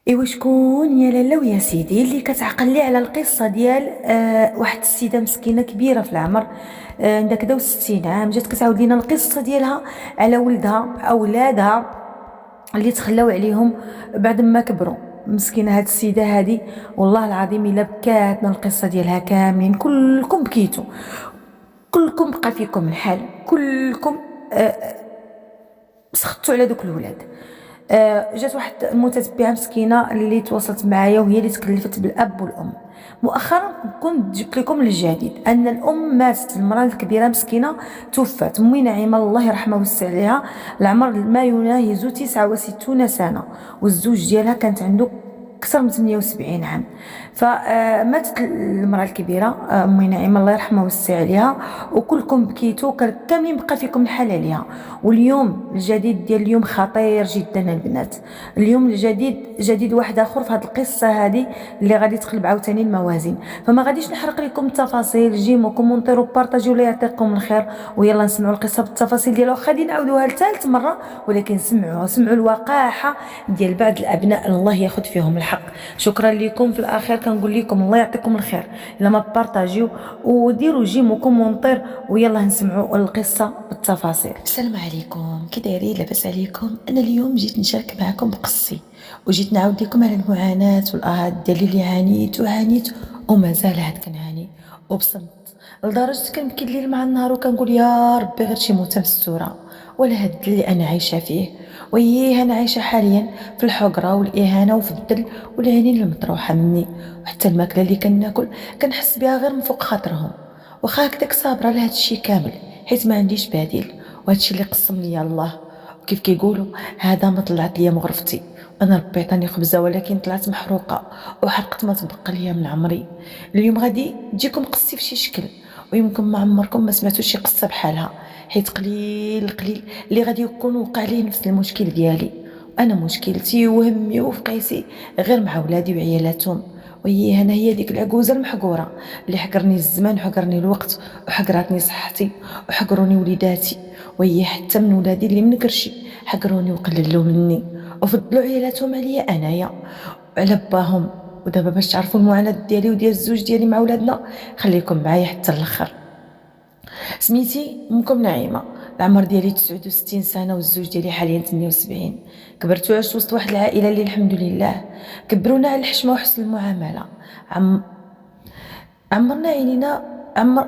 ايوا شكون يا لالا ويا سيدي اللي كتعقل لي على القصه ديال واحد السيده مسكينه كبيره في العمر، عندها كدا و60 عام، جات كتعاود لينا القصه ديالها على ولدها اولادها اللي تخلاو عليهم بعد ما كبروا. مسكينه هاد السيده هادي، والله العظيم الا بكاتنا القصه ديالها كاملين كلكم بكيتوا، كلكم بقى فيكم الحال، كلكم سخطوا على دوك الولاد. جات واحد المتتبعه مسكينه اللي تواصلت معايا وهي اللي تكلفت بالاب والام. مؤخرا كنت جبت لكم الجديد ان الام ماتت، المراه الكبيره مسكينه توفات، امي نعيمه الله يرحمها ويوسع عليها، العمر ما يناهز 69 سنه، والزوج ديالها كانت عنده اكثر من 78 عام. فماتت المراه الكبيره، امي نعيمه الله يرحمها ويوسع عليها، وكلكم بكيتوا، كاملين بقى فيكم الحال عليها. واليوم الجديد ديال اليوم خطير جدا البنات. اليوم الجديد جديد واحد اخر في هذه القصه هذه اللي غادي تقلب عاوتاني الموازين، فما غاديش نحرق لكم التفاصيل. جيمو كومونتيرو بارطاجيو، لا يعطيكم الخير، ويلا نسمعوا القصه بالتفاصيل ديالها. واخا غادي نعاودوها لثالث مره، ولكن سمعوا الوقاحه ديال بعض الابناء، الله ياخذ فيهم الحق. شكرا لكم. في الاخير كنقول لكم الله يعطيكم الخير الا ما بارطاجيو وديروا جيمو كومونتير، ويلا نسمعوا القصه بالتفاصيل. السلام عليكم، كي دايرين؟ لاباس عليكم؟ انا اليوم جيت نشارك معكم بقصتي، وجيت نعاود لكم على المعاناه والاهات ديالي اللي عانيت ومازال عاد كنعاني وبصمت، لدرجه كنبكي الليل مع النهار وكنقول يا ربي غير شي موته مستوره ولا هاد اللي انا عايشه فيه. وييه انا عايشه حاليا في الحقره والاهانه وفي الذل والعينين المطروحه مني، وحتى الماكله اللي كناكل كنحس بها غير من فوق خاطرهم. واخا هكداك صابره لهاد الشي كامل حيت ما عنديش بديل، وهادشي اللي قسم لي الله. وكيف كيقولوا هذا ما طلعت ليا مغرفتي، انا ربي عطاني خبزه ولكن طلعت محروقه وحرقت ما تبقى ليا من عمري. اليوم غادي تجيكم قصتي في شي شكل، ويمكن ما عمركم ما سمعتوا شي قصه بحالها، حيت قليل اللي غادي يكون وقع ليه نفس المشكل ديالي. وانا مشكلتي وهمي وفقيسي غير مع ولادي وعيالاتهم. وهي انا هي ديك العجوزه المحقوره اللي حقرني الزمان وحقرني الوقت وحقرتني صحتي وحقروني وليداتي. وهي حتى من ولادي اللي من كرشي حقروني وقللوا مني وفضلوا عيالاتهم عليا انايا على باهم. ودابا باش تعرفوا المعاناه ديالي وديال الزوج ديالي مع ولادنا، خليكم معايا حتى الاخر. سميتي امكم نعيمه، العمر ديالي 69 سنه والزوج ديالي حاليا 78. كبرت وعشت وسط واحد العائله اللي الحمد لله كبرونا على الحشمه وحسن المعامله. عم عمرنا عينينا عمر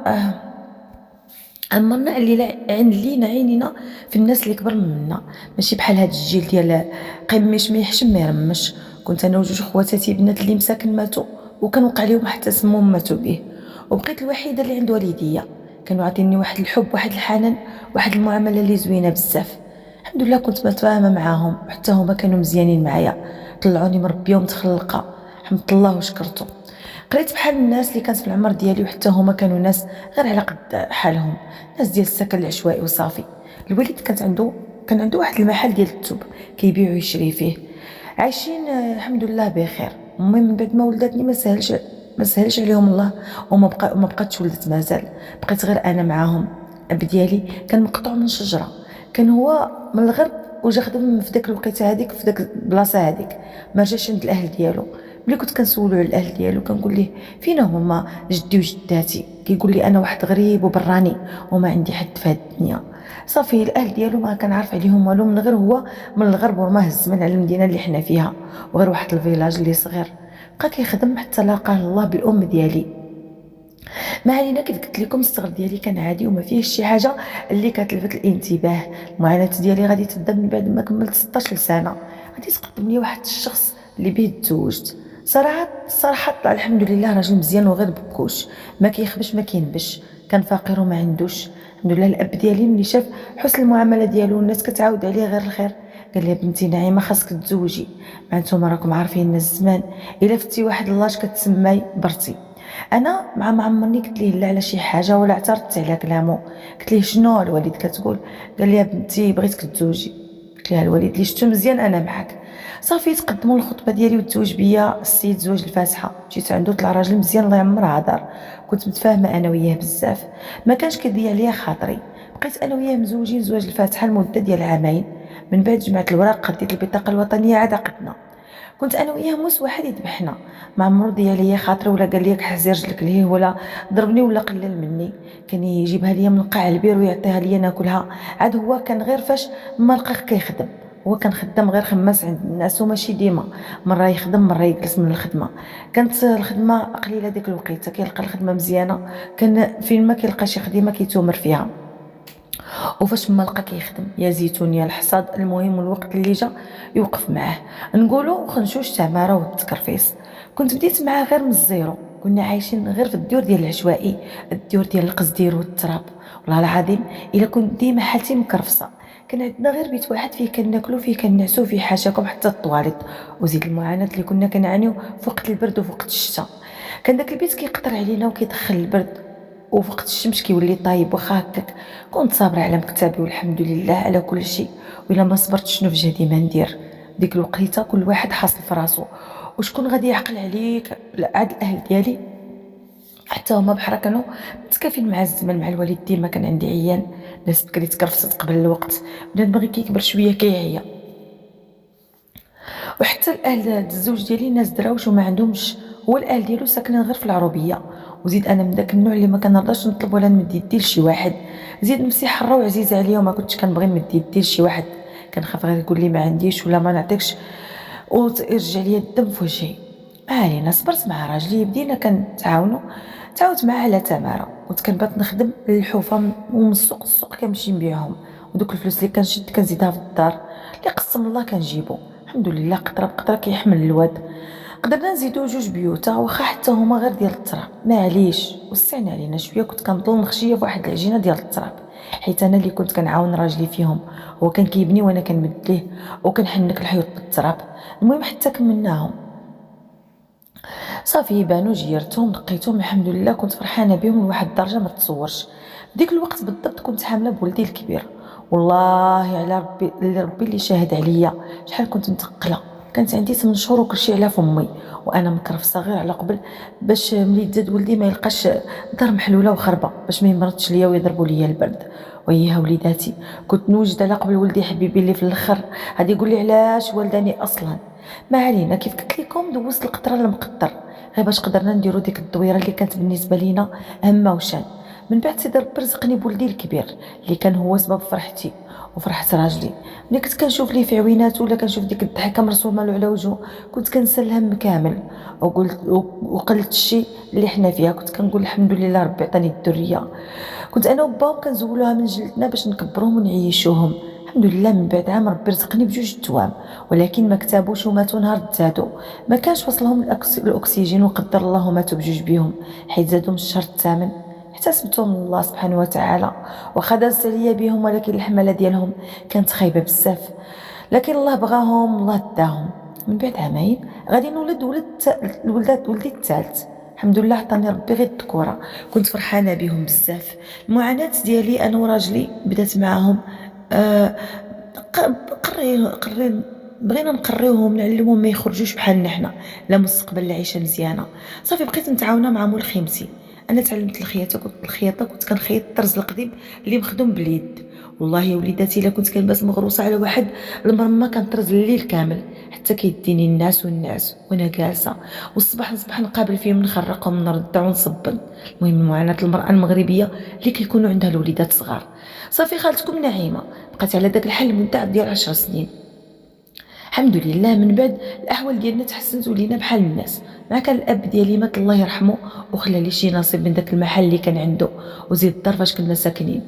عمرنا لينا عينينا في الناس اللي كبر منا، ماشي بحال هاد الجيل ديال قميش ما يحشم ما يرمش. كنت انا وجوج خواتاتي بنات اللي مساكن ماتوا، وكان وقع لهم حتى سمهم ماتوا به، وبقيت الوحيده اللي عند والديا. كانوا عاطيني واحد الحب واحد الحنان واحد المعامله اللي زوينه بزاف. الحمد لله كنت متفاهمه معاهم، وحتى هما كانوا مزيانين معايا، طلعوني مربيه ومتخلقه، حمدت الله وشكرته. قريت بحال الناس اللي كانت في العمر ديالي، وحتى هما كانوا ناس غير على قد حالهم، ناس ديال السكن العشوائي وصافي. الوالد كان عنده واحد المحل ديال الثوب كيبيع ويشري فيه. عايشين الحمد لله بخير. امي من بعد ما ولدتني ما سهلش عليهم الله، وما بقاتش ولدت مازال، بقيت غير انا معاهم. اب ديالي كان مقطوع من شجره، كان هو من الغرب وجا خدم في داك الوقيته هذيك في داك البلاصه هذيك، ما رجعش عند الاهل ديالو. ملي كنت كنسولو على الاهل ديالو كنقول ليه فينا هما جدي وجداتي، كيقول لي انا واحد غريب وبراني وما عندي حد في هاد الدنيا. صافي الاهل ديالو ما كنعرف عليهم والو، من غير هو من الغرب ورماه الزمن على المدينه اللي حنا فيها، وغير واحد الفيلاج اللي صغير بقى كيخدم حتى لاقاه الله بالام ديالي. ما علينا، كيف قلت لكم الصغر ديالي كان عادي وما فيهش شي حاجه اللي كتلفت الانتباه. المعاناه ديالي غادي تبدا من بعد ما كملت 16 سنه، غادي تقدم لي واحد الشخص اللي به تزوجت. صراحه طلع الحمد لله راجل مزيان وغير بكوش، ما كيخبش ما كينبش، كان فقير وما عندوش. الحمد لله الاب ديالي ملي شاف حسن المعامله ديالو والناس كتعاود عليه غير الخير، قال لي بنتي نعيمه خاصك تزوجي، مع نتوما راكم عارفين الزمان الا فتي واحد اللاج كتسماي برتي. انا مع ما عمرني قلت ليه لا على شي حاجه ولا اعترضت على كلامه. قلت ليه شنو الوالد كتقول؟ قال لي يا بنتي بغيتك تزوجي. قلت لها الوالد اللي شفتو مزيان انا معاك. صافي تقدموا الخطبه ديالي وتزوج بيا السيد زوج الفاتحه. مشيت عنده طلع راجل مزيان الله يعمر هدر، كنت متفاهمه انا وياه بزاف، ما كانش كيضيع ليا خاطري. بقيت انا وياه مزوجين زواج الفاتحه لمده ديال عامين. من بعد جمعت الوراق، خديت البطاقه الوطنيه، عاد عقدنا. كنت انا وياه موس واحد يذبحنا، ما عمرو ديالي خاطري ولا قال لي حزي رجلك ليه ولا ضربني ولا قلل مني. كان يجيبها ليا من قاع البير ويعطيها ليا ناكلها. عاد هو كان غير فاش ما لقاه كيخدم، هو كان خدام غير خماس عند الناس وماشي ديما، مره يخدم مره يجلس من الخدمه. كانت الخدمه قليله ديك الوقيته، كيلقى الخدمه مزيانه كان فين ما كيلقى شي خدمه كيتومر فيها. وفاش ما لقى كيخدم يا زيتون يا الحصاد، المهم الوقت اللي جا يوقف معاه. نقولوا خنشوش تماره والتكرفيس. كنت بديت معاه غير من الزيرو، كنا عايشين غير في الديور ديال العشوائي، الديور ديال القصدير والتراب. والله العظيم الا كنت ديما حالتي مكرفصه. كان عندنا غير بيت واحد فيه كناكلو فيه كنعسو فيه حاشاكم حتى الطواليت. وزيد المعاناه اللي كنا كنعانيو في وقت البرد وفي وقت الشتاء. كان داك البيت كيقطر علينا وكيدخل البرد، وفي وقت الشمس كيولي طايب. واخا هكاك كنت صابره على مكتبي والحمد لله على كل شيء. وإلا ما صبرت شنو في جهدي ما ندير. ديك الوقيته كل واحد حاصل في راسو، وشكون غادي يعقل عليك؟ عاد الاهل ديالي حتى هما بحال كانوا متكافين مع الزمن مع الوالد. ديما كان عندي عيان، ناس بكري تكرفست قبل الوقت، بنادم غير كيكبر شويه كيعيا. وحتى الاهل الزوج ديالي ناس دراوش وما عندهمش، هو الاهل ديالو ساكنين غير في العروبيه. وزيد انا من داك النوع اللي ما كنرضاش نطلب ولا نمد يدي لشي واحد. زيد نفسي حره وعزيزه عليا وما كنتش كنبغي نمد يدي لشي واحد، كنخاف غير يقول لي ما عنديش ولا ما نعطيكش ويرجع لي الدم في وجهي. علينا صبرت مع راجلي، بدينا كنتعاونوا. تعاونت معاه على تماره، كنت كنبات نخدم للحوفه ومن السوق السوق كنمشي نبيعهم. ودوك الفلوس اللي كنشد كنزيدها في الدار، اللي قسم الله كنجيبو. الحمد لله قطره بقطره كيحمل الواد. قدرنا نزيدو جوج بيوتا واخا حتى هما غير ديال التراب، معليش وسعنا علينا شويه. كنت كنضل مخشيه في واحد العجينه ديال التراب، حيت انا اللي كنت كنعاون راجلي فيهم. هو كان كيبني وانا كنمد ليه وكنحنك الحيوط بالتراب. المهم حتى كملناهم صافي، بانوا جيرتهم لقيتهم الحمد لله. كنت فرحانه بهم لواحد الدرجه ما تصورش. ديك الوقت بالضبط كنت حامله بولدي الكبير. والله على ربي اللي شاهد عليا شحال كنت متقله. كانت عندي 8 شهور وكلشي على فمي، وانا مكرفصه غير على قبل باش ملي تزاد ولدي ما يلقاش دار محلوله وخربه باش ما يمرضش ليا ويضربوا ليا البرد. وياها وليداتي كنت نوجد على قبل ولدي حبيبي اللي في الاخر غادي يقول لي علاش والداني اصلا. ما علينا، كيف قلت لكم دوزت القطره المقطر غير باش قدرنا نديرو ديك الدويره اللي كانت بالنسبه لينا هامه وشان. من بعد سيدي ربي رزقني بولدي الكبير اللي كان هو سبب فرحتي وفرحة راجلي. ملي كنت كنشوف ليه في عويناته ولا كنشوف ديك الضحكه مرسومه له على وجهه كنت كنسى الهم كامل. وقلت الشيء اللي حنا فيها كنت كنقول الحمد لله ربي عطاني الذريه. كنت انا وباهم كنزولوها من جلدنا باش نكبروهم ونعيشوهم. الحمد لله من بعد عام ربي رزقني بجوج توام، ولكن ما كتابوش وماتوا نهار تزادوا. ما كانش وصلهم الاكسجين وقدر الله ماتوا بجوج بيهم، حيت زادوا من الشهر الثامن. احتسبتهم الله سبحانه وتعالى وخا دازت عليا بهم، ولكن الحمله ديالهم كانت خايبه بزاف. لكن الله بغاهم الله داهم. من بعد عامين غادي نولد ولدي الثالث. الحمد لله عطاني ربي غير الذكوره، كنت فرحانه بهم بزاف. المعاناه ديالي انا وراجلي بدات معاهم. آه قري بغينا نقريوهم نعلموهم ما يخرجوش بحالنا حنا، لا مستقبل لا عيشه مزيانه. صافي بقيت نتعاونى مع مول خيمتي. انا تعلمت الخياطه كنت كنخيط الطرز القديم اللي مخدوم باليد. والله يا وليداتي الا كنت كنبات مغروسه على واحد المرمى كنطرز الليل كامل حتى كيديني الناس والناس وانا جالسه. والصباح نصبح نقابل فيهم نخرقهم نردع ونصبن. المهم معاناه المراه المغربيه اللي كيكونوا عندها الوليدات صغار. صافي خالتكم نعيمه بقات على داك الحال لمده ديال 10 سنين. الحمد لله من بعد الاحوال ديالنا تحسنت ولينا بحال الناس. مع كان الاب ديالي مات الله يرحمه وخلى لي شي نصيب من داك المحل اللي كان عنده، وزيد الدار فاش كنا ساكنين.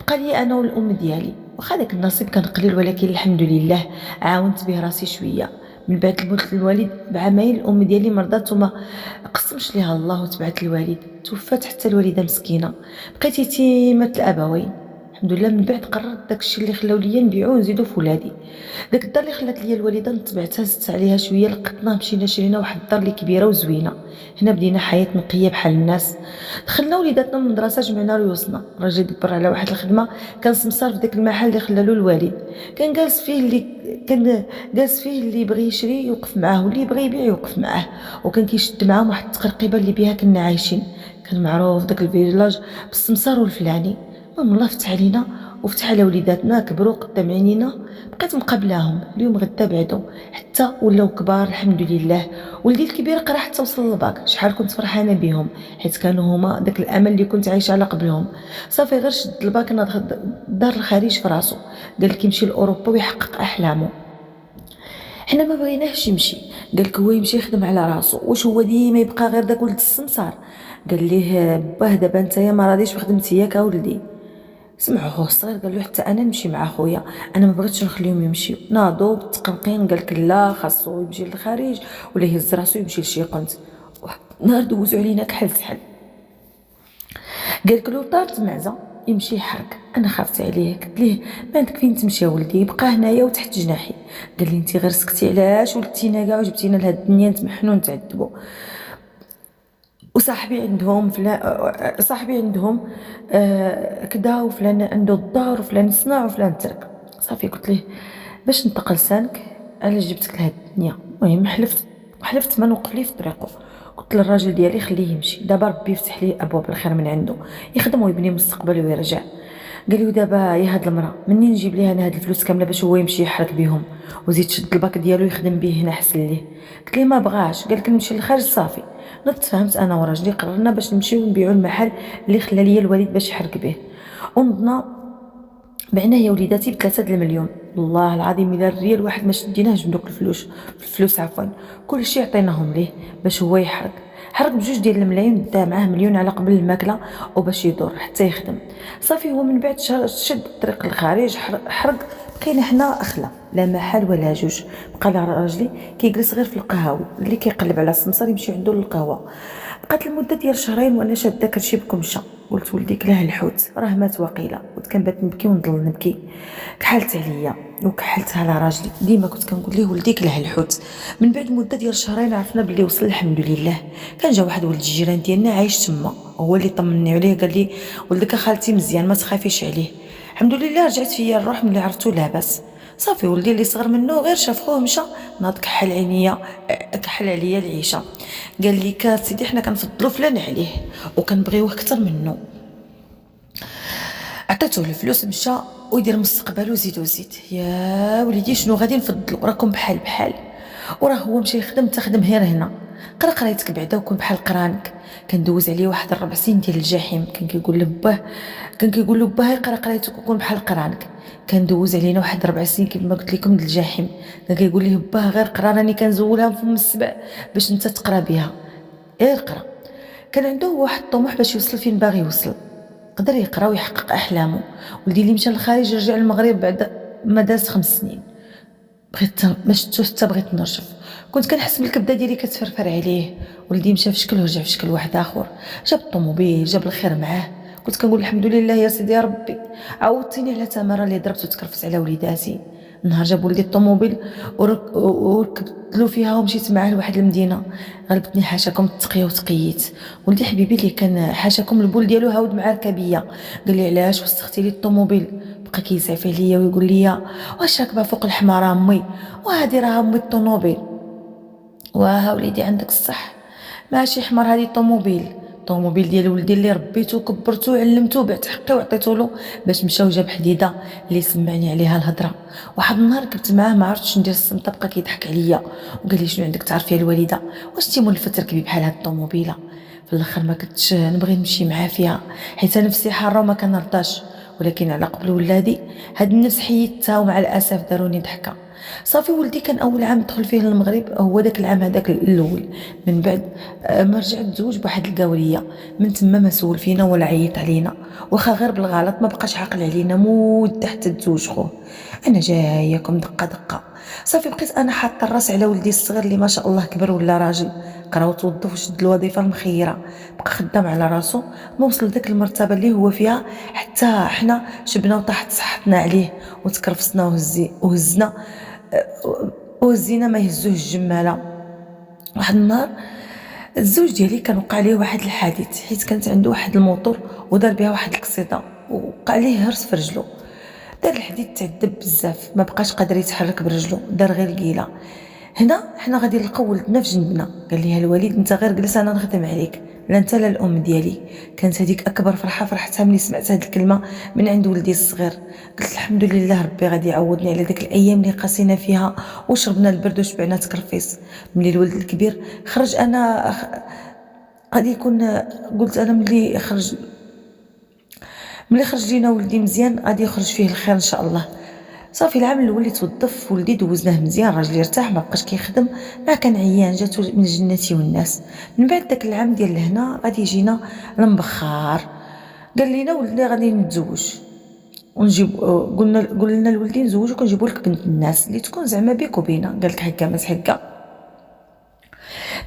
بقى لي انا والام ديالي، واخا داك النصيب كان قليل ولكن الحمد لله عاونت به راسي شويه. من بعد موت الوالد بعامين الام ديالي مرضات وما قسمش ليها الله وتبعت الوالد، توفات حتى الوالده مسكينه. بقيت يتيمه الابوين. الحمد لله من بعد قررت داكشي اللي خلاو ليا نبيعو ونزيدو في ولادي. داك الدار اللي خلات ليا الوالده نتبعتها زدت عليها شويه لقطنا مشينا شرينا واحد الدار اللي كبيره وزوينه. هنا بدينا حياه نقيه بحال الناس. دخلنا وليداتنا من المدرسه جمعنا ريوسنا. الراجل دبر على واحد الخدمه كان سمسار في داك المحل اللي خلالو الوالد. كان جالس فيه اللي بغى يشري يوقف معاه واللي بغى يبيع يوقف معاه، وكان كيشد معاهم واحد التقرقيبه اللي بها كنا عايشين. كان معروف داك الفيلاج بالسمسار والفلاني. المهم الله فتح علينا وفتح على وليداتنا كبروا قدام عينينا، بقيت مقابلاهم اليوم غدا بعدو حتى ولاو كبار الحمد لله. ولدي الكبير قرا حتى وصل للباك، شحال كنت فرحانه بهم حيت كانوا هما داك الامل اللي كنت عايشه على قبلهم. صافي غير شد الباك ناض دار الخارج في راسو، قال لك يمشي لاوروبا ويحقق احلامه. حنا ما بغيناهش يمشي، قال لك هو يمشي يخدم على راسو، واش هو ديما يبقى غير داك ولد السمسار؟ قال ليه باه دابا نتايا ما راضيش بخدمتي ياك اولدي. سمعوا خوه الصغير قال له حتى انا نمشي مع خويا، انا ما بغيتش نخليهم يمشيو. ناضوا بالتقنقين قال لك لا خاصو يمشي للخارج ولا يهز راسو يمشي لشي قنت. نهار دوزو علينا كحل سحل، قال لك لو طارت معزه يمشي يحرق. انا خافت عليه قلت ليه ما عندك فين تمشي ولدي، بقى هنايا وتحت جناحي. قال لي انت غير سكتي علاش ولدتينا كاع وجبتينا لهاد الدنيا نتمحنوا نتعذبوا. وصاحبي عندهم فلان، صاحبي عندهم كدا، وفلان عنده الدار وفلان يصنع وفلان ترك. صافي قلت ليه باش نطق لسانك علاش جبتك لهاد الدنيا. المهم حلفت ما نوقف ليه في طريقه. قلت للراجل ديالي خليه يمشي، دابا ربي يفتح ليه ابواب الخير من عنده، يخدم ويبني مستقبل ويرجع. قال لي ودابا يا هاد المراه منين نجيب ليها انا هاد الفلوس كامله باش هو يمشي يحرك بهم وزيد شد الباك ديالو يخدم به هنا حسن ليه. قلت ليه ما بغاش، قال لك نمشي للخارج. صافي نضت فهمت انا وراجلي قررنا باش نمشيو نبيعوا المحل اللي خلى ليا الوالد باش يحرك به، ونضنا بعنا يا وليداتي ب3 المليون. والله العظيم الا الريال واحد ما شديناهش من دوك الفلوس عفوا، كلشي عطيناهم ليه باش هو يحرك. حرك بجوج ديال الملايين دا معاه مليون على قبل الماكله وباش يدور حتى يخدم. صافي هو من بعد شد الطريق للخارج حرق. بقينا حنا اخلا لا محل ولا جوج، بقى راجلي كيجلس غير في القهاوي اللي كيقلب على السمسار يمشي عنده للقهوه. بقات المده ديال شهرين وانا شاده كرشي بكمشه. قلت ولدي كلاه الحوت راه مات وقيله، كنت كنبات نبكي ونضل نبكي. كحلت عليا وكحلت على راجلي، ديما كنت كنقول ليه ولدي كلاه الحوت. من بعد مده ديال شهرين عرفنا باللي وصل الحمد لله. كان جا واحد ولد الجيران ديالنا عايش تما، هو اللي طمني عليه قال لي ولدك خالتي مزيان ما تخافيش عليه. الحمد لله رجعت فيا الروح ملي عرفتو لاباس. صافي ولدي اللي صغر منه غير شاف خوه مشى ناض كحل عليا العيشه. قال لي كات سيدي حنا كنفضلوا فلان عليه وكنبغيوه اكثر منه. عطيته الفلوس مشى ويدير مستقبله زيد. يا وليدي شنو غادي نفضلوا، راكم بحال بحال. وراه هو مشى يخدم تخدم غير هنا. قرا قرايتك بعدا وكون بحال قرانك. كندوز عليه واحد 4 سنين ديال الجحيم، كان كيقول له باه قرا قرايتك وكون بحال قرانك. كندوز علينا واحد 4 سنين كما قلت لكم ديال الجحيم. كان كيقول لي باه غير قرا راني كنزولها فم السبع باش انت تقرا بها، غير قرا. كان عنده واحد الطموح باش يوصل فين باغي يوصل، قدر يقرا ويحقق احلامه. ولدي اللي مشى للخارج رجع للمغرب بعد ما داز 5 سنين. بغيت ما شفتوش حتى بغيت نرشف، كنت كنحس بالكبده ديالي كتفرفر عليه. ولدي مشى في شكل ورجع في شكل واحد اخر، جاب الطوموبيل جاب الخير معاه. كنت كنقول الحمد لله يا سيدي يا ربي عاودتيني على تماره اللي ضربت وتكرفت على وليداتي. نهار جاب ولدي الطوموبيل وركبت له فيها ومشيت معاه لواحد المدينه. غلبتني حاشاكم التقيه وتقيت. ولدي حبيبي اللي كان حاشاكم البول ديالو هاود مع ركبيه. قال لي علاش وسختي لي الطوموبيل؟ بقى كيزعف عليا ويقول لي واش راكبه فوق الحمار امي، وهذه راه امي الطوموبيل. واه وليدي عندك الصح ماشي حمار هذه الطوموبيل ديال ولدي اللي ربيته وكبرته وعلمته بعت حقي وعطيته له باش مشى وجاب حديده اللي سمعني عليها الهضره. واحد النهار كنت معاه ما عرفتش ندير الصمته، بقى كيضحك عليا وقال لي شنو عندك تعرفي الوالده واش تي مولفه تركبي بحال هاد الطوموبيله؟ في الاخر ما كنتش نبغي نمشي معاه فيها حيت نفسي حاره وما كنرضاش، ولكن على قبل ولادي هاد النفس حيدتها ومع الاسف داروني ضحكه. صافي ولدي كان اول عام دخل فيه للمغرب هو داك العام هذاك الاول. من بعد ما رجع تزوج بواحد القاوريه، من تما ما سول فينا ولا عيط علينا، واخا غير بالغلط ما بقاش عاقل علينا مده حتى تزوج خوه. انا جاياكم دقه دقه. صافي بقيت انا حاطه الراس على ولدي الصغير اللي ما شاء الله كبر ولا راجل، قرا وتوظف وشد الوظيفه المخيره، بقى خدام على راسو. ما وصل لذاك المرتبه اللي هو فيها حتى حنا شبنا وطاحت صحتنا عليه وتكرفسنا وهزينا ما يهزوه الجماله. واحد النهار الزوج ديالي كان وقع عليه واحد الحادث حيت كانت عنده واحد الموطور ودار بها واحد القصيده وقع عليه هرس في رجله. دار الحديد تعذب بزاف ما بقاش قادر يتحرك برجله، دار غير القيله. هنا حنا غادي نلقاو ولدنا في جنبنا. قال ليها الوالد انت غير جلس انا نخدم عليك، لا انت لا الام ديالي. كانت هذيك اكبر فرحه فرحتها ملي سمعت هذه الكلمه من عند ولدي الصغير. قلت الحمد لله ربي غادي يعوضني على ديك الايام اللي قاسينا فيها وشربنا البرد وشبعنا تكرفيس. ملي الولد الكبير خرج انا غادي يكون، قلت انا ملي خرج لينا ولدي مزيان غادي يخرج فيه الخير ان شاء الله. صافي العام الاول اللي توظف ولدي دوزناه مزيان، راجلي ارتاح ما بقاش كيخدم، ما كان عيان جاتو من جنتي والناس. من بعد داك العام ديال هنا غادي يجينا المبخار، قال لينا ولدنا غادي نتزوج ونجيب، قلنا لولدي نزوجك ونجيبوا لك بنت الناس اللي تكون زعما بيك وبينا. قال لك هكا ما هكا،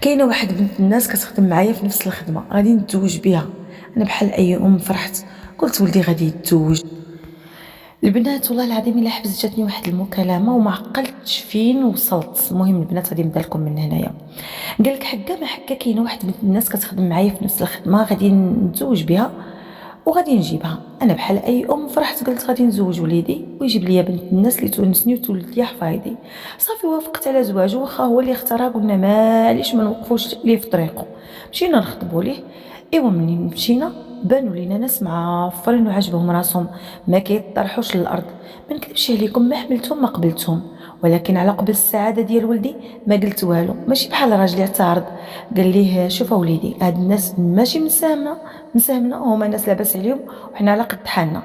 كاينه واحد بنت الناس كتخدم معايا في نفس الخدمه غادي نتزوج بها. انا بحال اي ام فرحت، قلت ولدي غادي يتزوج. البنات والله العظيم الا حبس جاتني واحد المكالمه وما عقلتش فين وصلت. المهم البنات غادي نبدا لكم من هنايا. قال لك حكا ما حكا، كاينه واحد بنت الناس كتخدم معايا في نفس الخدمه غادي نتزوج بها وغادي نجيبها. انا بحال اي ام فرحت، قلت غادي نزوج وليدي ويجيب لي بنت الناس اللي تونسني وتولد لي حفايضي. صافي وافقت على زواجه، واخا هو اللي اختارها قلنا معليش ما نوقفوش ليه في طريقه. مشينا نخطبوا ليه. ايوا منين مشينا بانوا لينا ناس معفرين وعجبهم راسهم ما كيطرحوش للارض. ما نكذبش عليكم ما حملتهم ما قبلتهم، ولكن على قبل السعاده ديال ولدي ما قلت والو. ماشي بحال راجلي اعترض قال ليه شوف وليدي هاد الناس ماشي مساهمنا هما ناس لاباس عليهم وحنا على قد حالنا.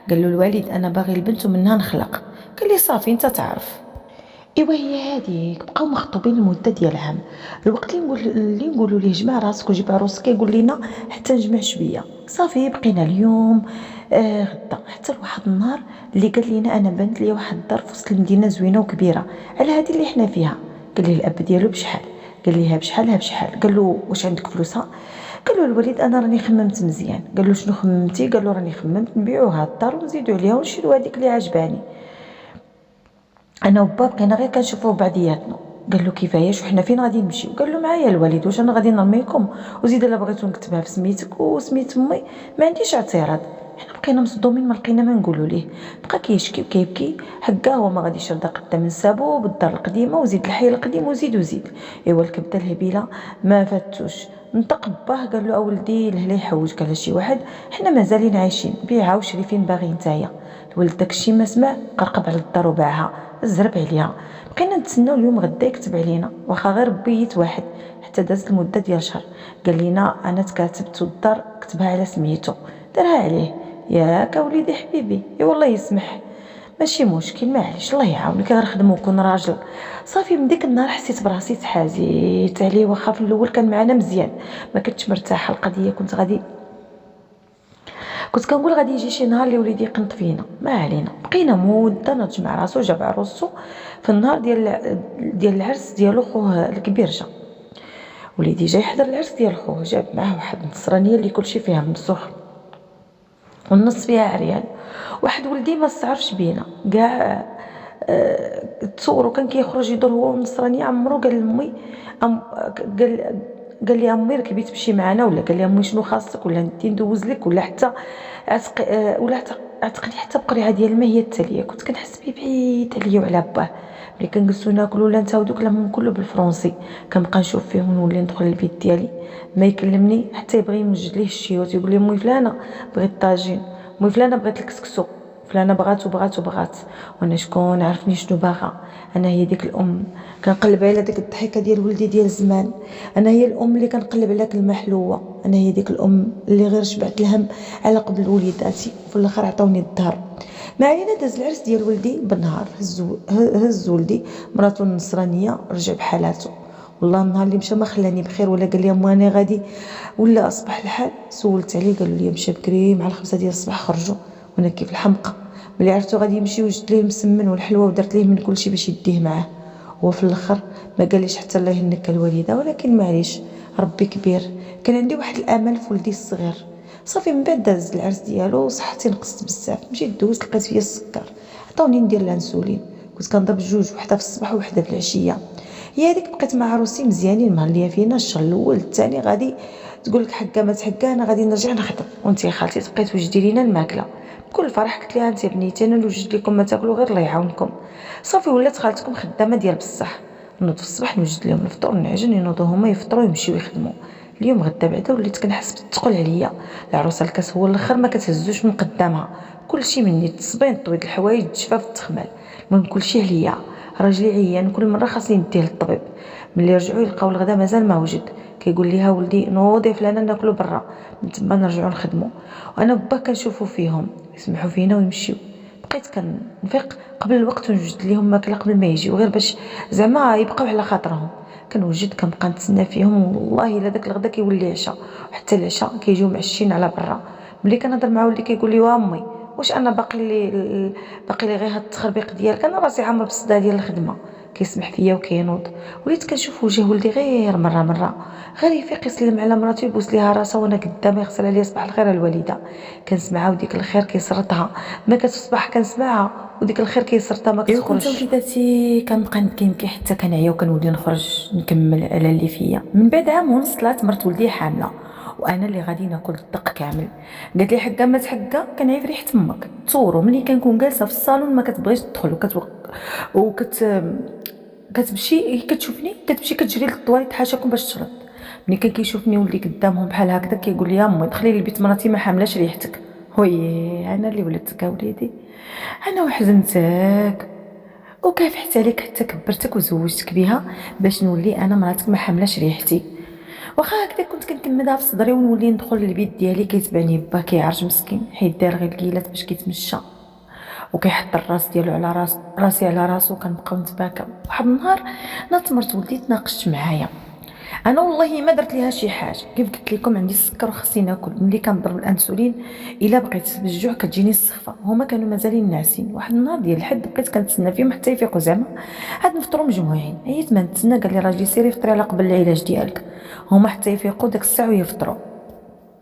قال له الوالد انا باغي البنت ومنها نخلق. قال لي صافي انت تعرف. ايوا هي هذيك بقاو مخطوبين المده ديال عام. الوقت اللي نقولوا ليه جمع راسك وجيب عروسك يقول لنا حتى نجمع شويه. صافي بقينا اليوم غدا حتى لواحد النهار اللي قال لنا انا بنت لي واحد الدار في وسط المدينه زوينه وكبيره على هذه اللي حنا فيها. قال لي الاب ديالو بشحال؟ قال لي ها بشحال. قال له واش عندك فلوسها؟ قال له الوليد انا راني خممت مزيان. قال له شنو خممتي؟ قال له راني خممت نبيعوها الدار ونزيدوا عليها ونشريو هذيك اللي عجباني. انا وبا بقينا غير كنشوفوا بعضياتنا. قال له كيفاش وحنا فين غادي نمشيو؟ قال له معايا الوالد واش انا غادي نرميكم وزيد الا بغيتو نكتبها في سميتك وسميت امي ما عنديش اعتراض. حنا بقينا مصدومين ما لقينا ما نقولوا ليه. بقى كيشكي وكيبكي هكا هو ما غاديش يرضى قدام نسابو بالدار القديمه وزيد الحي القديم وزيد. ايوا الكبده الهبيله ما فاتوش. نطق باه قال له اولدي لهلا يحوجك على شي واحد، حنا مازالين عايشين بيعها وشري فين باغي نتايا. الولد داكشي ما سمع قرقب على الدار وباعها زرب عليها. بقينا نتسناو اليوم غدا يكتب علينا واخا غير بيت واحد حتى دازت المده ديال شهر. قال لينا انا تكاتبت والدار كتبها على سميتو دارها عليه. ياك وليدي حبيبي اي والله يسمح ماشي مشكل معليش الله يعاونك غير خدم وكون راجل. صافي من ديك النهار حسيت براسي تحازيت عليه. واخا في الاول كان معنا مزيان ما كنتش مرتاحه القضيه، كنت كنقول غادي يجي شي نهار اللي وليدي يقنط فينا. ما علينا بقينا مده نجمع راسو جاب عروسو. في النهار ديال العرس ديالو خوه الكبير جا. وليدي جاي يحضر العرس ديال خوه جاب معاه واحد النصرانيه اللي كلشي فيها ممسوخ والنص فيها عريان. واحد ولدي ما استعرفش بينا كاع تصوروا كان كيخرج يدور هو والنصرانيه. عمرو قال لامي قال لي امي ركبي تمشي معنا، ولا قال لي امي شنو خاصك، ولا ندي ندوز لك، ولا حتى عتقني حتى بقريعه ديال الماء هي التاليه. كنت كنحس بيه بعيد عليا وعلى باه. ملي كنجلسو ناكلو ولا نتاو دوك لهم كله بالفرنسي كنبقى نشوف فيهم ونولي ندخل للبيت ديالي ما يكلمني حتى يبغي يمجد ليه الشيوت. يقول لي امي فلانه بغيت طاجين، امي فلانه بغيت الكسكسو، فلانه بغات. وانا شكون عرفني شنو باغا. انا هي ديك الام كنقلب على ديك الضحكه ديال ولدي ديال زمان. انا هي الام اللي كنقلب على كلمه حلوه. انا هي ديك الام اللي غير شبعت الهم على قبل وليداتي وفي الاخر عطاوني الدهر. ما علينا داز العرس ديال ولدي بالنهار هز ولدي مراتو النصرانيه رجع بحالاته. والله النهار اللي مشى ما خلاني بخير ولا قال لي انا غادي ولا اصبح الحال. سولت عليه قالوا لي مشى بكري مع 5 ديال الصباح خرجوا. وانا كيف الحمقى ملي عرفتو غادي يمشي وجدت ليه المسمن والحلوه ودرت ليه من كلشي باش يديه معاه. هو في الاخر ما قاليش حتى الله يهنك الوالده، ولكن معليش ربي كبير. كان عندي واحد الامل في ولدي الصغير. صافي من بعد داز العرس ديالو صحتي نقصت بزاف. مشيت دوزت لقيت فيا السكر عطاوني ندير الانسولين. كنت كنضرب جوج، وحده في الصباح وحده في العشيه. هي هذيك بقيت مع عروسي مزيانين مهليه فينا. الشهر الاول الثاني غادي تقول لك حكا ما تحكا انا غادي نرجع نخدم وانت يا خالتي تبقاي توجدي لينا الماكله. بكل فرح قلت لها انت بنيتي انا نوجد لكم ما تاكلوا غير الله يعاونكم. صافي ولات خالتكم خدامه ديال بصح. نوض في الصباح نوجد لهم الفطور، نعجن ينوضوا هما يفطروا يمشيو يخدموا. اليوم غدا بعدا وليت كنحس بالثقل عليا، العروسه الكاس هو الاخر ما كتهزوش من قدامها، كلشي مني، التصبين، الطويط، الحوايج، الجفاف، التخمال، المهم كلشي عليا. راجلي عيان كل مره خاصني نديه للطبيب. ملي رجعوا يلقاو الغدا مازال ما وجد، كيقول ليها ولدي نوضي فلانه ناكلو برا، من تما نرجعوا نخدموا. وانا با كنشوفوا فيهم يسمحوا فينا ويمشيو. بقيت كنفيق قبل الوقت ونوجد ليهم ماكله قبل ما يجيو، غير باش زعما يبقاو على خاطرهم. كنوجد كنبقى نتسنى فيهم، والله الا داك الغدا كيولي عشاء، وحتى العشاء كيجيو معشين على برا. ملي كنهضر مع ولدي كيقول لي وامي واش انا باقي لي غير هاد التخربيق ديالك، انا راسي عامر بالصداع ديال الخدمه. كيسمح فيا وكينوض. وليت كنشوف وجه ولدي غير مره غير يفيق يسلم على مراتو يبوس ليها راسها وانا قدامه يغسل عليا صباح الخير الوالده. كنسمعها وديك الخير كيسرطها، ما كتصبح كنسمعها وديك الخير كيسرطها ما ايوا كنت كتخرجش. وليداتي كنبقى نبكي حتى كنعيا وكنولي نخرج نكمل على اللي فيا. من بعد عام ونص طلعت مرت ولدي حامله وانا اللي غادي ناكل الدق كامل. قالت لي حكا ما تحكا كنعيف ريحه تمك. تصوروا ملي كنكون جالسه في الصالون ما كتبغيش تدخل كتمشي كتشوفني كتمشي كتجري للطواليت حاشاكم باش تشرب. ملي كان كيشوفني ولدي قدامهم بحال هكذا كيقول لي يا امي دخلي للبيت مراتي ما حاملاش ريحتك. وي انا اللي ولدتك وليدي، انا وحزنتك وكافحت عليك حتى كبرتك وزوجتك بها باش نولي انا مراتك ما حاملاش ريحتي. واخا هكذا كنت كنكمدها في صدري ونولي ندخل للبيت ديالي كيتبعني با كيعرج مسكين حيت دار غير الكيلات باش كيتمشى وكيحط الراس ديالو على راسي على راسو. كنبقاو نتباكاو. واحد النهار نات مرت ولدي تناقشت معايا، انا والله ما درت ليها شي حاجه، كيف قلت لكم عندي السكر وخصني ناكل. ملي كنضرب الانسولين الا بقيت بالجوع كتجيني السخفه. هما كانوا مازالين ناعسين. واحد النهار ديال الحد بقيت كنتسنى فيهم حتى يفيقوا زعما عاد نفطروا مجموعين. عييت ما نتسنى، قال لي راجلي سيري فطري على قبل العلاج ديالك. هما حتى يفيقوا داك الساعه ويفطروا.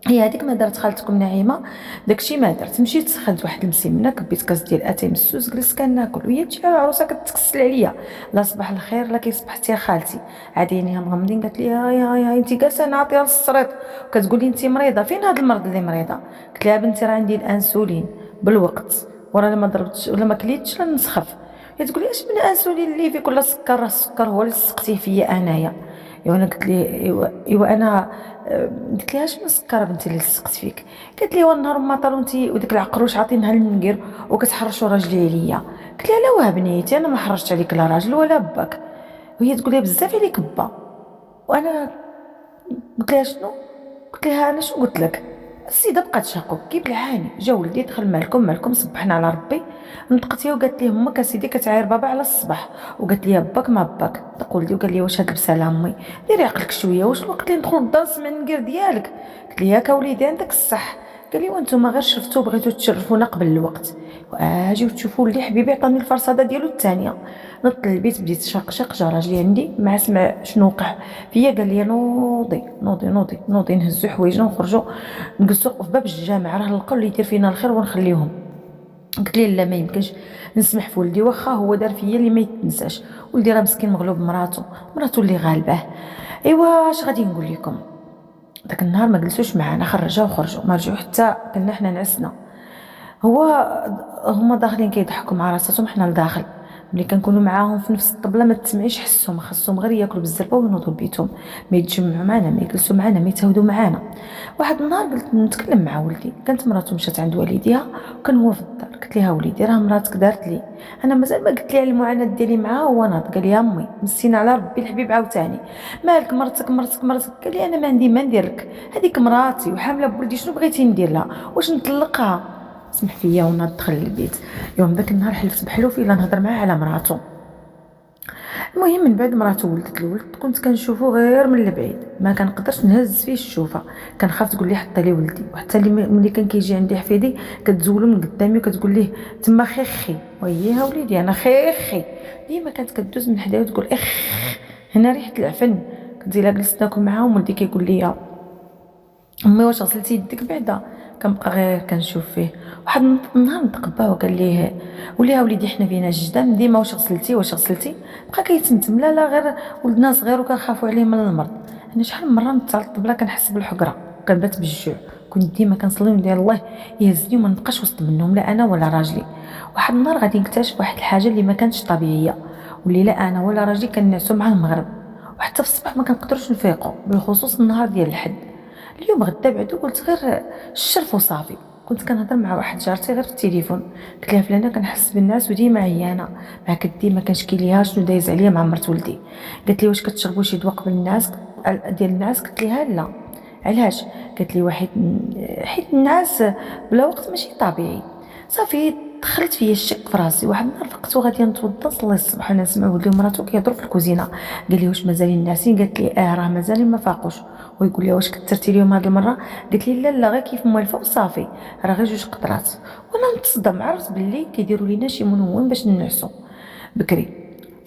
هي هذيك ما دارت خالتكم نعيمه، داكشي ما درت. مشيت سخنت واحد المسمنه، كبيت كاس ديال اتاي مسوس، جلست كناكل وهي تجي العروسه كتكسل عليا. لا صباح الخير لا كي صبحتي يا خالتي. عادينيها مغمضين. قالت لي هاي انت جالسه نعطيها للسريط وكتقولي انت مريضه، فين هذا المرض اللي مريضه؟ قلت لها بنتي راه عندي الانسولين بالوقت، ورا ما ضربتش ولا ما كليتش لا نسخف. هي تقول لي اش من الانسولين اللي فيه كل سكر؟ السكر هو اللي سقتيه فيا انايا. ايوا انا قلت لي ايوا انا قلت لها شنو السكر بنتي اللي لصقت فيك؟ قالت لي والنهار ما طالو انت وديك العقروش عاطينها للمنقير وكتحرشوا راجلي عليا. قلت لها لا واه بنيتي انا ما حرشت عليك لا راجل ولا باك. وهي تقول لي بزاف عليك با. وانا قلت لها شنو؟ قلت لها انا شنو قلت لك؟ السيده بقات شاقو كي بالعاني. جا ولدي دخل مالكم صبحنا على ربي. نطقت هي وقالت لي امك اسيدي كتعاير بابا على الصباح، وقالت لي باك ما باك. طق ولدي وقال لي واش هاد البساله امي ديري عقلك شويه، واش الوقت اللي ندخل للدار نسمع النقير ديالك؟ قلت لي ياك وليدي عندك الصح. قال لي وانتم غير شفتوا بغيتوا تشرفونا قبل الوقت، واجيو تشوفوا اللي حبيبي عطاني الفرصاده ديالو الثانيه. نط للبيت بديت شقشق، جا راجلي عندي ما سمع شنو وقع فيا. قال لي نوضي نهزو حوايجنا ونخرجوا نجلسوا في باب الجامع، راه نلقاو اللي يدير فينا الخير ونخليهم. قلت لي لا ما يمكنش نسمح في ولدي، واخا هو دار فيا اللي ما يتنساش. ولدي راه مسكين مغلوب مراته اللي غالباه. ايوا اش غادي نقول لكم، داك النهار ما جلسوش معنا، خرجوا وخرجوا ما رجعوا حتى كنا حنا نعسنا. هو هما داخلين كيضحكوا مع راساتهم حنا لداخل. ملي كنكونوا معاهم في نفس الطبله ما تسمعيش حسهم، خاصهم غير ياكلوا بالزربه وينوضوا لبيتهم، ما يتجمعوا معنا، ما يجلسوا معنا، ما يتهودوا معنا. واحد النهار قلت نتكلم مع ولدي، كانت مراته مشات عند والديها وكان هو في الدار. قلت لها وليدي راه مراتك دارت لي، انا مازال ما قلت لي على المعاناه ديالي معاها. هو ناض قال لي يا امي مسينا على ربي الحبيب عاوتاني مالك مرتك. قال لي انا ما عندي ما ندير لك، هذيك مراتي وحامله بولدي، شنو بغيتي ندير لها؟ واش نطلقها؟ سمح فيا وناض دخل للبيت. يوم ذاك النهار حلفت بحلوفي الا نهضر معاه على مراته. المهم من بعد مراته ولدت الولد كنت كنشوفو غير من البعيد، ما كنقدرش نهز فيه الشوفه، كنخاف تقول لي حطي لي ولدي. وحتى اللي ملي كان كيجي عندي حفيدي كتزولو من قدامي وكتقول ليه تما خيخي، وياها وليدي انا خيخي. ديما كانت كدوز من حدايا وتقول اخ هنا ريحه العفن. كنت الا جلست ناكل معاهم ولدي كيقول لي امي واش غسلتي يدك بعدا؟ كنبقى غير كنشوف فيه. واحد النهار نطق باه وقال ليه وليها وليدي حنا فينا جدان ديما واش غسلتي. بقى كيتمتم لا غير ولدنا صغير وكنخافوا عليه من المرض. انا شحال من مره نط على الطبله كنحس بالحقره كنبات بالجوع. كنت ديما كنصلي وندير الله يهزني وما نبقاش وسط منهم لا انا ولا راجلي. واحد النهار غادي نكتشف واحد الحاجه اللي ما كانتش طبيعيه والليله انا ولا راجلي كنعسو مع المغرب، وحتى في الصباح ما كنقدروش نفيقوا، بالخصوص النهار ديال الحد. اليوم غدا بعدو قلت غير الشرف وصافي. كنت كنهضر مع واحد جارتي غير في التليفون، قلت لها فلانه كنحس بالناس وديما عيانه، مع كدي ما كنشكي ليها شنو دايز عليا مع مرت ولدي. قالت لي واش كتشربوا شي دواء قبل الناس ديال الناس؟ قلت لها لا. علاش؟ قالت لي واحد حيت الناس بلا وقت ماشي طبيعي. صافي دخلت فيا الشك في راسي. واحد النهار فقت وغادي نتوضا صلي الصبح وانا نسمع ولدي ومراتو كيهضروا في الكوزينه. قال لي واش مازالين ناعسين؟ قالت لي راه مازالين ما فاقوش. ويقول لي واش كثرتي ليهم هذه المره؟ قلت لي لا لا غير كيف موالفه وصافي، راه غير 2 قطرات. وانا متصدم، عرفت باللي كيديروا لينا شي منوم باش ننعسوا بكري.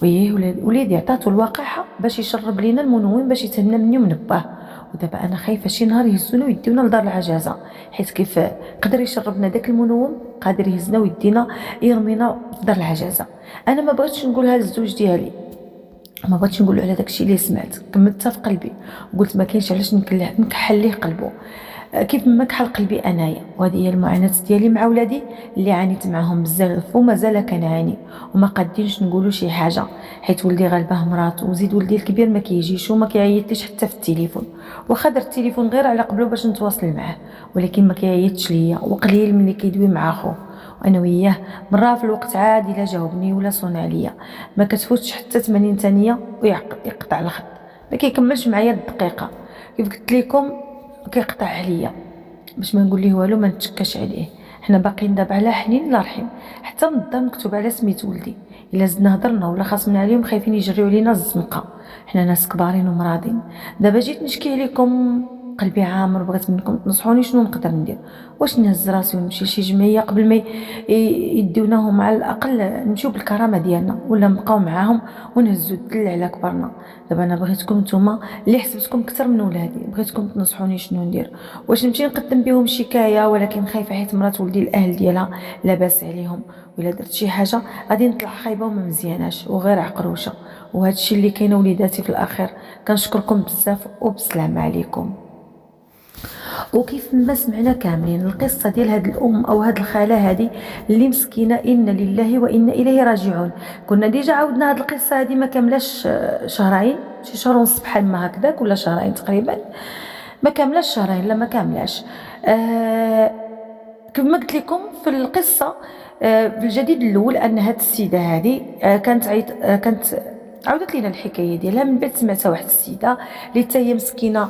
ويه وليدي عطاتو الوقاحه باش يشرب لينا المنوم باش يتهنى مني ومن باه. ودابا انا خايفه شي نهار يهزونا ويديونا لدار العجازه، حيت كيف قدر يشربنا داك المنوم قادر يهزنا ويدينا يرمينا في دار العجازه. انا ما بغيتش نقولها للزوج ديالي، ما بغيتش نقول على داكشي اللي سمعت، كملتها في قلبي وقلت ما كاينش علاش نكحل ليه قلبه كيف ما كحل قلبي انايا. وهذه هي المعاناه ديالي مع ولادي اللي عانيت معهم بزاف ومازال كنعاني، وما قادينش نقولوا شي حاجه حيت ولدي غالبه مراته، وزيد ولدي الكبير ما كيجيش وما كيعيطليش حتى في التليفون. واخا درت التليفون غير على قبله باش نتواصل معاه، ولكن ما كيعيطش ليا، وقليل ملي كيدوي مع خوه. وانا وياه مره في الوقت عادي لا جاوبني ولا صون عليا، ما كتفوتش حتى 80 ثانيه ويقطع الخط، ما كيكملش معايا الدقيقه. كيف قلت لكم كيقطع عليا، باش ما نقول ليه والو ما نتشكاش عليه. حنا باقيين دابا على حنين الله يرحم، حتى من الدار مكتوب على سميت ولدي. الا زدنا هضرنا ولا خاصمنا عليهم خايفين يجريو علينا الزنقه. حنا ناس كبارين ومراضين. دابا جيت نشكي عليكم قلبي عامر، بغيت منكم تنصحوني شنو نقدر ندير. واش نهز راسي ونمشي لشي جمعيه قبل ما يديوناهم؟ على الاقل نمشيو بالكرامه ديالنا، ولا نبقاو معاهم ونهزو الدل على كبرنا. دابا انا بغيتكم نتوما اللي حسبتكم اكثر من ولادي، بغيتكم تنصحوني شنو ندير. واش نمشي نقدم بهم شكايه؟ ولكن خايفه حيت مرات ولدي الاهل ديالها لاباس عليهم، ولا درت شي حاجه غادي نطلع خايبه وما مزياناش وغير عقروشه. وهذا الشيء اللي كاين وليداتي في الاخير. كنشكركم بزاف وبسلامه عليكم. وكيف ما سمعنا كاملين القصه ديال هاد الام او هاد الخاله هادي اللي مسكينه، ان لله وانا اليه راجعون. كنا ديجا عاودنا هاد القصه هادي ما كاملاش شهرين، شي شهر ونص بحال ما هكذاك، ولا شهرين تقريبا، ما كاملاش شهرين، لا ما كاملاش. كما قلت لكم في القصه في الجديد الاول ان هاد السيده هذه كانت عاودت لينا الحكايه ديالها. من بعد سمعتها واحد السيده اللي حتى هي مسكينه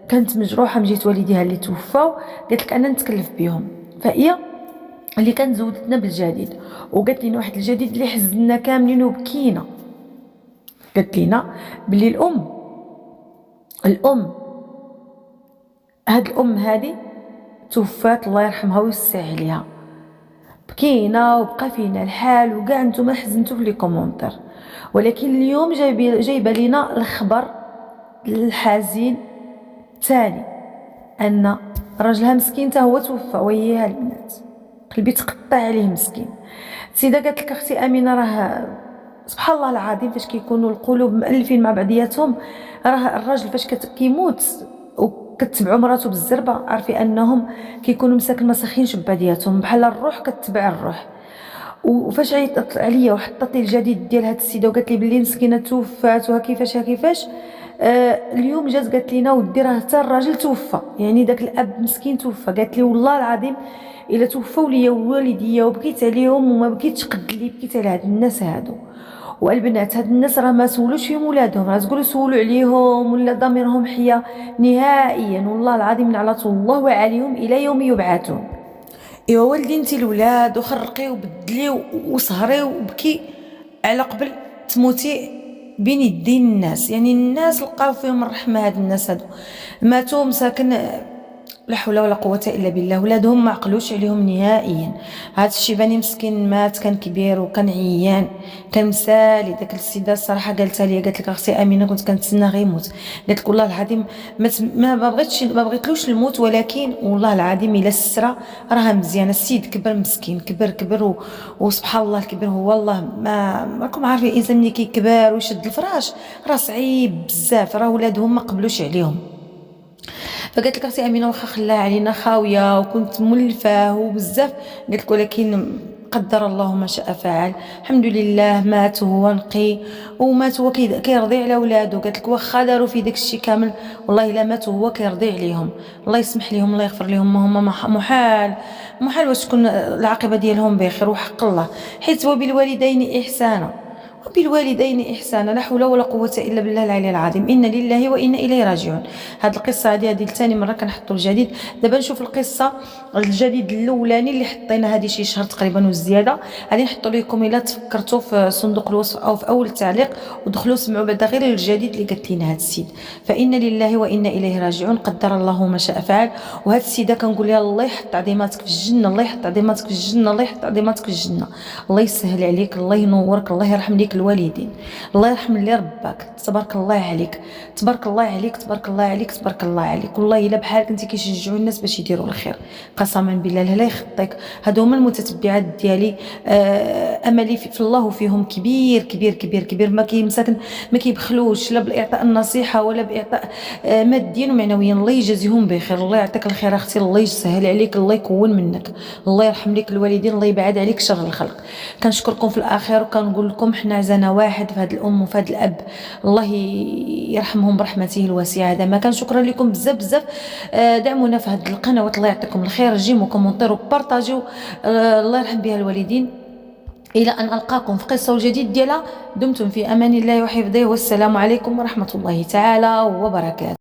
كانت مجروحه من جهه والديها اللي توفاو، قالت لك انا نتكلف بهم. فهي اللي كانت زودتنا بالجديد، وقالت لنا واحد الجديد اللي حزننا كاملين وبكينا. قالت لنا بلي الام الام هذه توفات الله يرحمها ويوسع عليها. بكينا وبقى فينا الحال، وكاع نتوما حزنتوا في لي كومونتير. ولكن اليوم جايبه لينا الخبر الحزين الثاني، ان راجلها مسكين حتى هو توفى وياها البنات. قلبي تقطع عليه مسكين. السيده قالت لك اختي امينه راه سبحان الله العظيم فاش كيكونوا القلوب مؤلفين مع بعضياتهم، راه الراجل فاش كيموت وكتبعوا مراته بالزربه، عرفي انهم كيكونوا مساكن ما ساخينش ببعضياتهم، بحال الروح كتبع الروح. وفاش عيطت عليا وحطت لي الجديد ديال هاد السيده وقالت لي بلي مسكينه توفات وها كيفاش اليوم جات قالت لينا ودي راه حتى الراجل توفى، يعني داك الاب مسكين توفى. قالت لي والله العظيم الا توفوا ليا والديا وبكيت عليهم وما بكيتش قد اللي بكيت على هاد الناس هادو. والبنات هاد الناس راه ما سولوش فيهم ولادهم، راه تقولوا سولوا عليهم ولا ضميرهم حيا نهائيا. والله العظيم نعلط الله عليهم الى يوم يبعثون. ايوا والدي انت الولاد وخرقي وبدلي وسهري وبكي على قبل تموتي بين يدين الناس. يعني الناس لقاو فيهم الرحمه، هاد الناس هادو ماتوا مساكن لا حول ولا قوه الا بالله. ولادهم ما عقلوش عليهم نهائيا. هذا الشيباني مسكين مات كان كبير وكان عيان، كان مسالي. داك السيده الصراحه قالتها لي، قالت لك اختي امينه كنت كنتسنى غير يموت. قالت لك والله العظيم ما بغيتلوش الموت، ولكن والله العظيم الا السرى راها مزيانه. السيد كبر مسكين، كبر وسبحان الله الكبر هو والله ما راكم عارفين الانسان ملي كيكبر ويشد الفراش راه صعيب بزاف، راه ولادهم ما قبلوش عليهم. فقالت لك اختي امينه واخا خلاها علينا خاويه وكنت ملفه وبزاف، قالت لك ولكن قدر الله ما شاء فعل. الحمد لله مات وهو نقي، ومات هو كيرضي على ولادو. قالت لك واخا داروا في داك الشيء كامل والله الا مات وهو كيرضي عليهم. الله يسمح لهم، الله يغفر لهم، ما هما محال واش تكون العاقبه ديالهم بخير، وحق الله. حيت وبالوالدين احسانا، وبالوالدين إحسانا. لا حول ولا قوة إلا بالله العلي العظيم. إن لله وإنا إليه راجعون. هاد القصة هذه لثاني مرة كنحطوا الجديد. دابا نشوف القصة الجديد الأولاني اللي حطينا هذه شي شهر تقريبا وزيادة. غادي نحطوا لكم إلا تفكرتوا في صندوق الوصف أو في أول التعليق، ودخلوا سمعوا بعدا غير الجديد اللي قالت لنا هاد السيد. فإن لله وإنا إليه راجعون، قدر الله ما شاء فعل. وهاد السيدة كنقول لها الله يحط عظيماتك في الجنة، الله يحط عظيماتك في الجنة، الله يحط عظيماتك في الجنة. الله يسهل عليك، الله ينورك، الله يرحم ليك الوالدين، الله يرحم اللي رباك. تبارك الله عليك، تبارك الله عليك، تبارك الله عليك، تبارك الله عليك. والله الا بحالك انت كيشجعوا الناس باش يديروا الخير، قسما بالله. لا يخطيك. هادو هما المتتبعات ديالي. املي في الله وفيهم كبير كبير كبير كبير. ما كيبخلوش لا بالاعطاء النصيحه ولا باعطاء ماديا ومعنويا. الله يجازيهم بخير، الله يعطيك الخير اختي، الله يسهل عليك، الله يكون منك، الله يرحم لك الوالدين، الله يبعد عليك شر الخلق. كنشكركم في الاخير، وكنقول لكم حنا عزانا واحد في هذه الام وفي هذا الاب، الله يرحمهم برحمته الواسعه. هذا ما كان. شكرا لكم بزاف بزاف. دعمونا في هذه القنوات، الله يعطيكم الخير. جيموا كومونتيروا بارطاجيو، الله يرحم بها الوالدين. الى ان القاكم في قصه جديد ديالها. دمتم في امان الله وحفظه، والسلام عليكم ورحمه الله تعالى وبركاته.